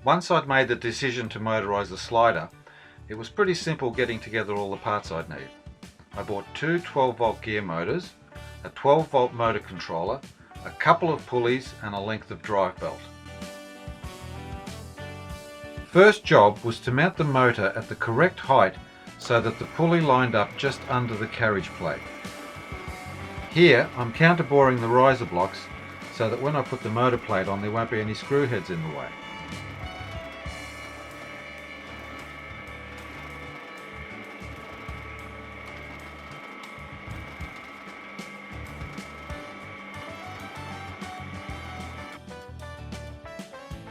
Once I'd made the decision to motorise the slider, it was pretty simple getting together all the parts I'd need. I bought two 12-volt gear motors, a 12-volt motor controller, a couple of pulleys and a length of drive belt. First job was to mount the motor at the correct height so that the pulley lined up just under the carriage plate. Here I'm counterboring the riser blocks so that when I put the motor plate on there won't be any screw heads in the way.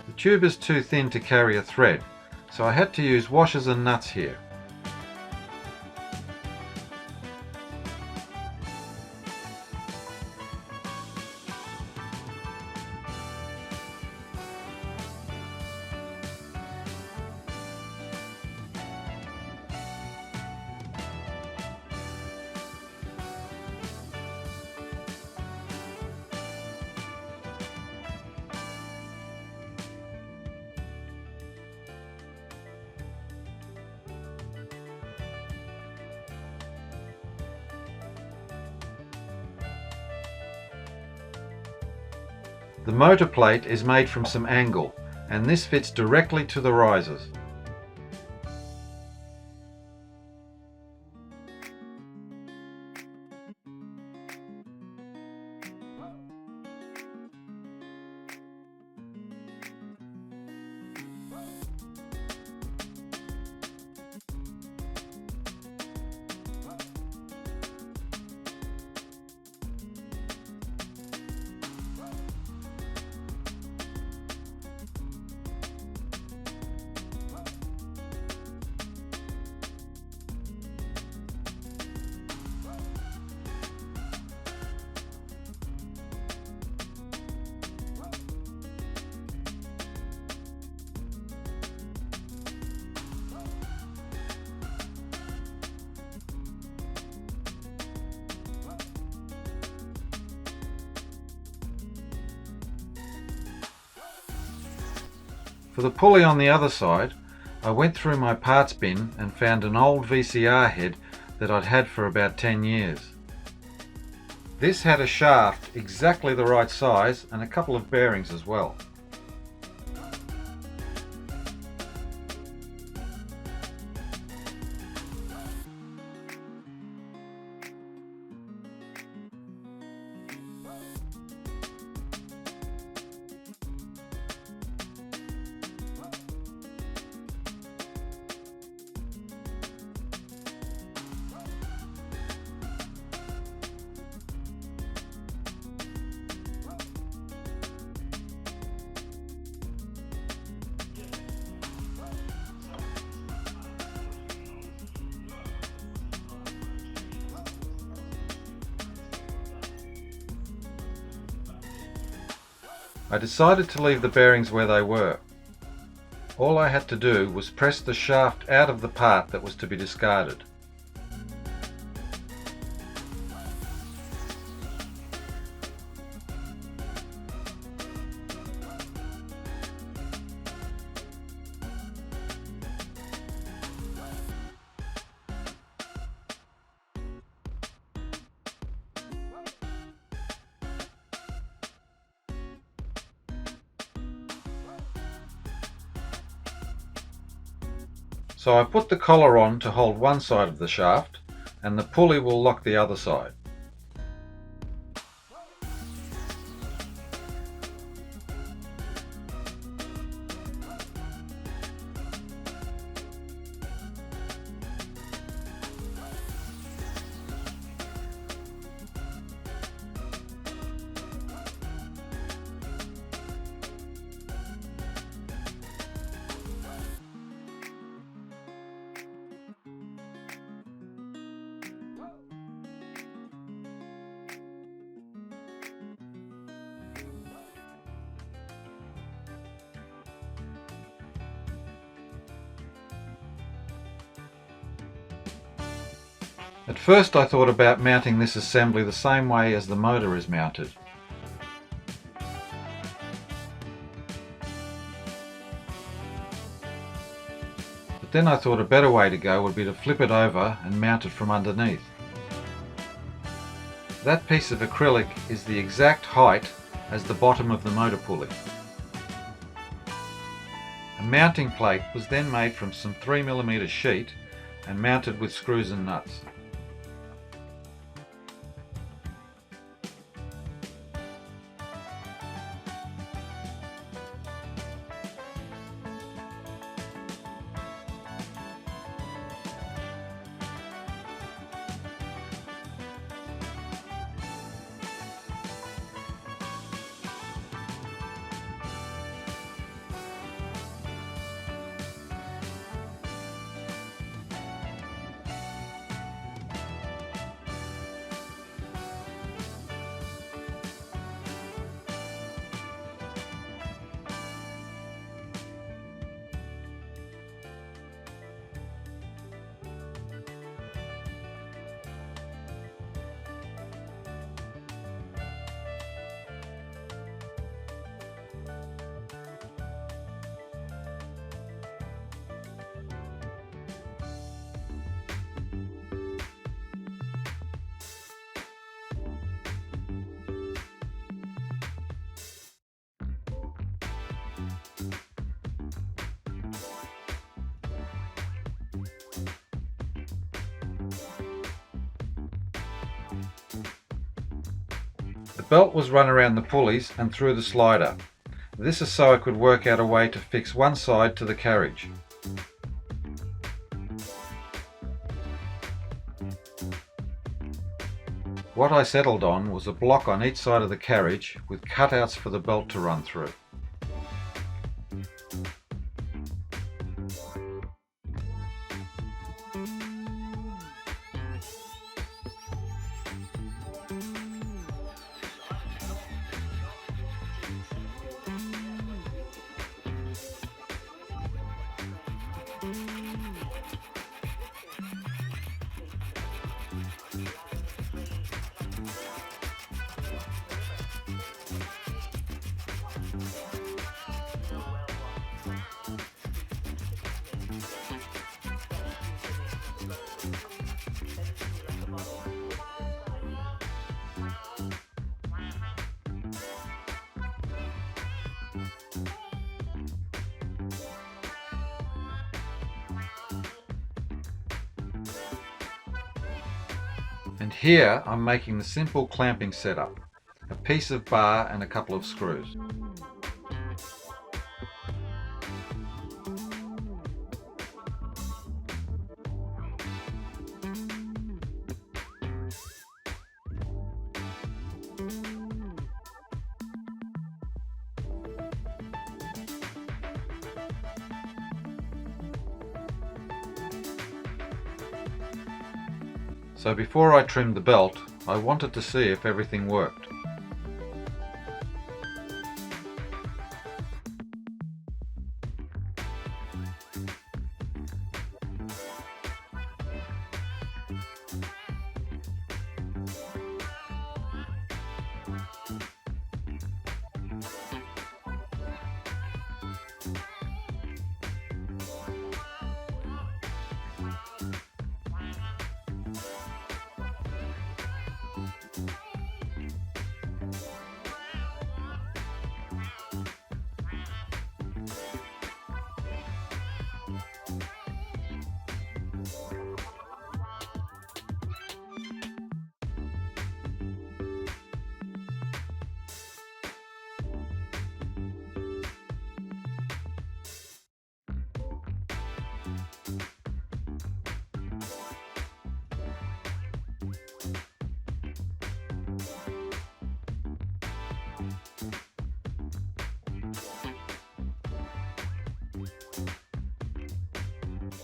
The tube is too thin to carry a thread, so I had to use washers and nuts here. The motor plate is made from some angle, and this fits directly to the risers. For the pulley on the other side, I went through my parts bin and found an old VCR head that I'd had for about 10 years. This had a shaft exactly the right size and a couple of bearings as well. I decided to leave the bearings where they were. All I had to do was press the shaft out of the part that was to be discarded. So I put the collar on to hold one side of the shaft, and the pulley will lock the other side. At first I thought about mounting this assembly the same way as the motor is mounted. but then I thought a better way to go would be to flip it over and mount it from underneath. That piece of acrylic is the exact height as the bottom of the motor pulley. A mounting plate was then made from some 3mm sheet and mounted with screws and nuts. The belt was run around the pulleys and through the slider. This is so I could work out a way to fix one side to the carriage. What I settled on was a block on each side of the carriage with cutouts for the belt to run through. And here I'm making the simple clamping setup, a piece of bar and a couple of screws. So before I trimmed the belt, I wanted to see if everything worked.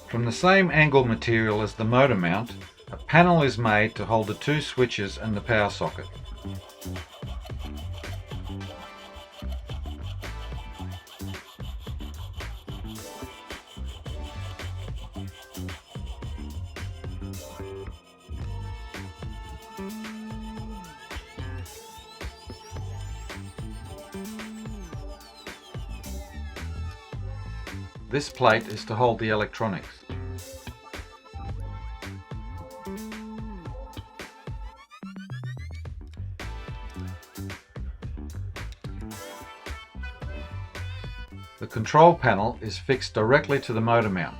From the same angle material as the motor mount, a panel is made to hold the two switches and the power socket. This plate is to hold the electronics. The control panel is fixed directly to the motor mount.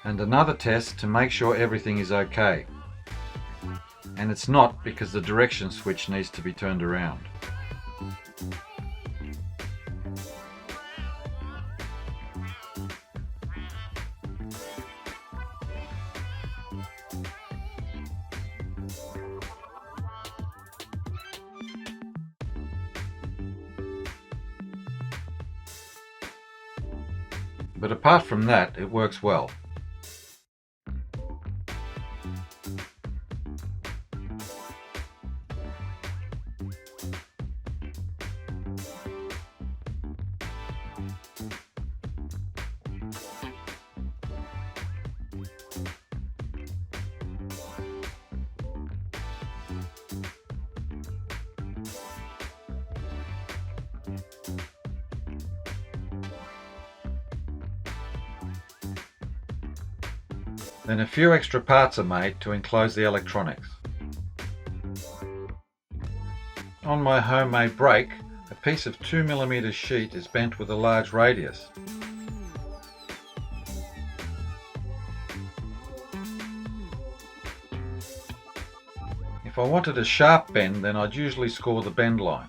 And another test to make sure everything is okay. And it's not, because the direction switch needs to be turned around. But apart from that, it works well. Then a few extra parts are made to enclose the electronics. On my homemade brake, a piece of 2mm sheet is bent with a large radius. If I wanted a sharp bend, then I'd usually score the bend line.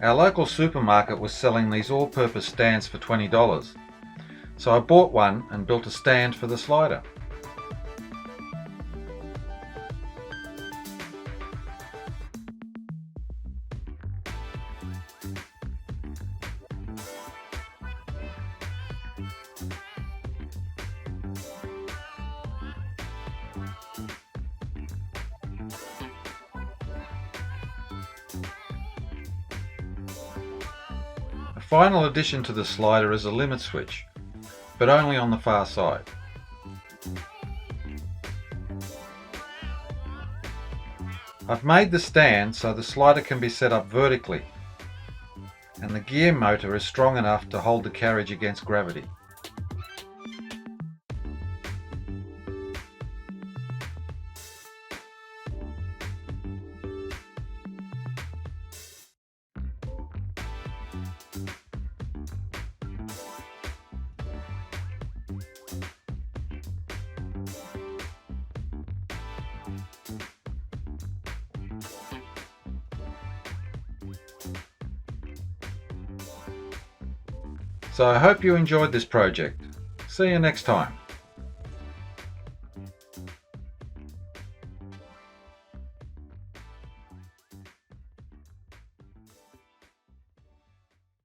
Our local supermarket was selling these all-purpose stands for $20, so I bought one and built a stand for the slider. A final addition to the slider is a limit switch, but only on the far side. I've made the stand so the slider can be set up vertically, and the gear motor is strong enough to hold the carriage against gravity. So I hope you enjoyed this project. See you next time.